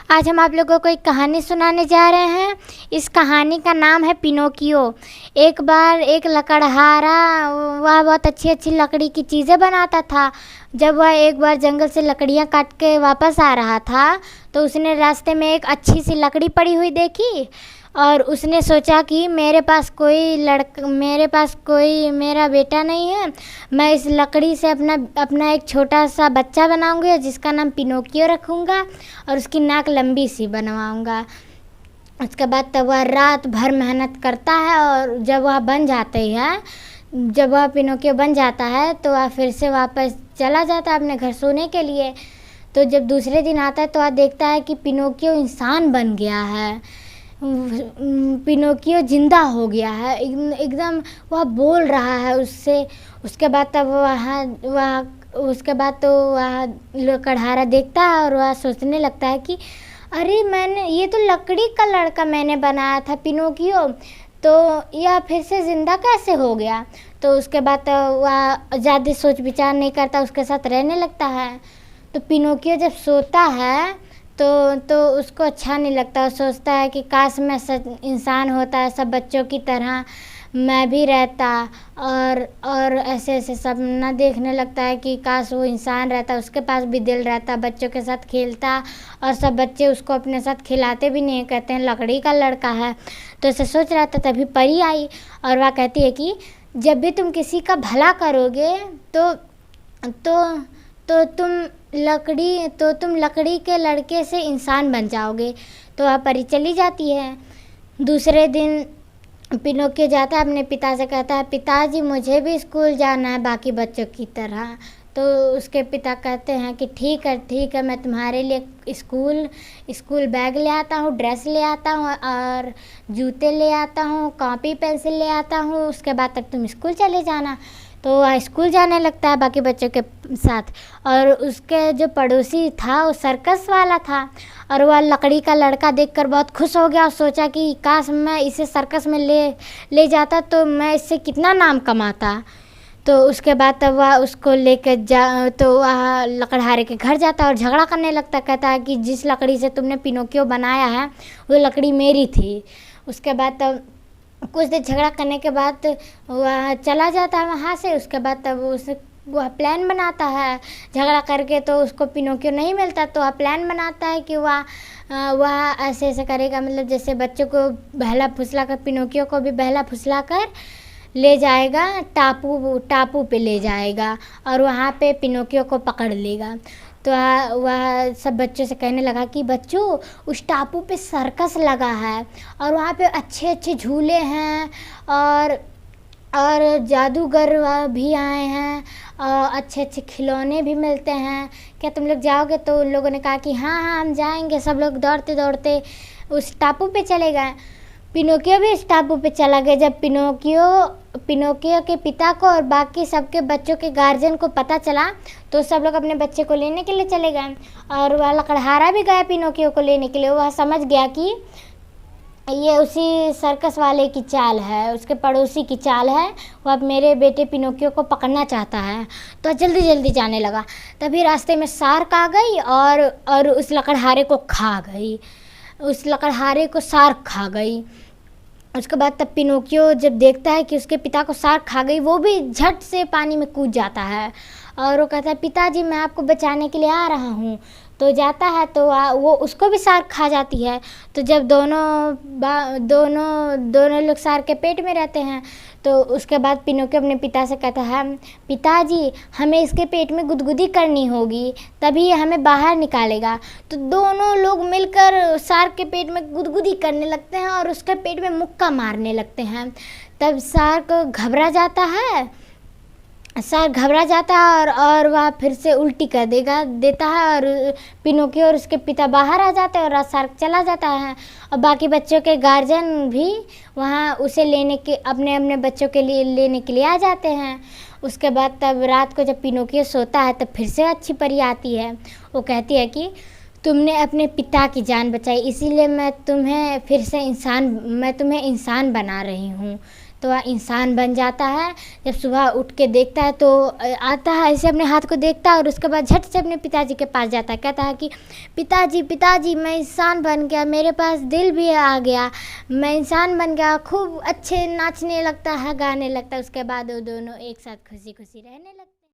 आज हम आप लोगों को एक कहानी सुनाने जा रहे हैं। इस कहानी का नाम है पिनोकियो। एक बार एक लकड़हारा वह बहुत अच्छी अच्छी लकड़ी की चीज़ें बनाता था। जब वह एक बार जंगल से लकड़ियाँ काट के वापस आ रहा था तो उसने रास्ते में एक अच्छी सी लकड़ी पड़ी हुई देखी और उसने सोचा कि मेरे पास कोई मेरा बेटा नहीं है। मैं इस लकड़ी से अपना एक छोटा सा बच्चा बनाऊंगा जिसका नाम पिनोकियो रखूँगा और उसकी नाक लंबी सी बनवाऊंगा। उसके बाद तब वह रात भर मेहनत करता है और जब वह पिनोकियो बन जाता है तो वह फिर से वापस चला जाता है अपने घर सोने के लिए। तो जब दूसरे दिन आता है तो वह देखता है कि पिनोकियो इंसान बन गया है। पिनोकियो जिंदा हो गया है, एकदम वह बोल रहा है उससे। उसके बाद तब वह लकड़हारा देखता है और वह सोचने लगता है कि अरे ये तो लकड़ी का लड़का मैंने बनाया था पिनोकियो, तो यह फिर से ज़िंदा कैसे हो गया। तो उसके बाद वह ज़्यादा सोच विचार नहीं करता, उसके साथ रहने लगता है। तो पिनोकियो जब सोता है तो उसको अच्छा नहीं लगता। वो सोचता है कि काश मैं इंसान होता है, सब बच्चों की तरह मैं भी रहता और ऐसे ऐसे सपना देखने लगता है कि काश वो इंसान रहता, उसके पास भी दिल रहता, बच्चों के साथ खेलता और सब बच्चे उसको अपने साथ खिलाते भी नहीं, कहते हैं लकड़ी का लड़का है। तो ऐसे सोच रहा था तभी परी आई और वह कहती है कि जब भी तुम किसी का भला करोगे तो तुम लकड़ी के लड़के से इंसान बन जाओगे। तो वह परी चली जाती है। दूसरे दिन पिनोकियो जाता है अपने पिता से, कहता है पिताजी मुझे भी स्कूल जाना है बाकी बच्चों की तरह। तो उसके पिता कहते हैं कि ठीक है, मैं तुम्हारे लिए स्कूल बैग ले आता हूँ, ड्रेस ले आता हूँ और जूते ले आता हूँ, कॉपी पेंसिल ले आता हूँ, उसके बाद तक तुम स्कूल चले जाना। तो वह स्कूल जाने लगता है बाकी बच्चों के साथ। और उसके जो पड़ोसी था वो सर्कस वाला था और वह लकड़ी का लड़का देखकर बहुत खुश हो गया और सोचा कि काश मैं इसे सर्कस में ले जाता तो मैं इससे कितना नाम कमाता। तो उसके बाद तब वह उसको लेकर तो वह लकड़हारे के घर जाता और झगड़ा करने लगता, कहता है कि जिस लकड़ी से तुमने पिनोकियो बनाया है वो लकड़ी मेरी थी। उसके बाद तब कुछ देर झगड़ा करने के बाद वह चला जाता है वहाँ से। उसके बाद तब वह प्लान बनाता है झगड़ा करके, तो उसको पिनोकियो नहीं मिलता तो वह प्लान बनाता है कि वह ऐसे ऐसे करेगा, मतलब जैसे बच्चों को बहला फुसला कर पिनोकियो को भी बहला फुसला कर ले जाएगा, टापू पे ले जाएगा और वहाँ पे पिनोकियो को पकड़ लेगा। तो वह सब बच्चों से कहने लगा कि बच्चों उस टापू पे सर्कस लगा है और वहाँ पे अच्छे अच्छे झूले हैं और जादूगर भी आए हैं और अच्छे अच्छे खिलौने भी मिलते हैं, क्या तुम लोग जाओगे। तो उन लोगों ने कहा कि हाँ हम जाएंगे। सब लोग दौड़ते दौड़ते उस टापू पे चले गए। पिनोकियो भी इस टापू पे चला गया। जब पिनोकियो के पिता को और बाकी सबके बच्चों के गार्जियन को पता चला तो सब लोग अपने बच्चे को लेने के लिए चले गए और वह लकड़हारा भी गया पिनोकियो को लेने के लिए। वह समझ गया कि ये उसी सर्कस वाले की चाल है, उसके पड़ोसी की चाल है, वो अब मेरे बेटे पिनोकियो को पकड़ना चाहता है। तो जल्दी जल्दी जाने लगा। तभी रास्ते में शार्क आ गई और उस लकड़हारे को खा गई। शार्क खा गई। उसके बाद तब पिनोकियो जब देखता है कि उसके पिता को शार्क खा गई, वो भी झट से पानी में कूद जाता है और वो कहता है पिताजी मैं आपको बचाने के लिए आ रहा हूँ। तो जाता है तो वो उसको भी शार्क खा जाती है। तो जब दोनों लोग शार्क के पेट में रहते हैं तो उसके बाद पिनोकियो अपने पिता से कहता है पिताजी हमें इसके पेट में गुदगुदी करनी होगी तभी ये हमें बाहर निकालेगा। तो दोनों लोग मिलकर शार्क के पेट में गुदगुदी करने लगते हैं और उसके पेट में मुक्का मारने लगते हैं। तब शार्क घबरा जाता है और वह फिर से उल्टी कर देता है और पिनोकियो और उसके पिता बाहर आ जाते हैं और शार्क चला जाता है और बाकी बच्चों के गार्जियन भी वहाँ उसे अपने बच्चों के लिए लेने के लिए आ जाते हैं। उसके बाद तब रात को जब पिनोकियो सोता है तब फिर से अच्छी परी आती है। वो कहती है कि तुमने अपने पिता की जान बचाई इसीलिए मैं तुम्हें इंसान बना रही हूँ। तो तो वह इंसान बन जाता है। जब सुबह उठ के देखता है तो आता है ऐसे अपने हाथ को देखता है और उसके बाद झट से अपने पिताजी के पास जाता है, कहता है कि पिताजी पिताजी मैं इंसान बन गया, मेरे पास दिल भी आ गया, मैं इंसान बन गया। खूब अच्छे नाचने लगता है, गाने लगता है। उसके बाद वो दोनों एक साथ खुशी खुशी रहने लगते हैं।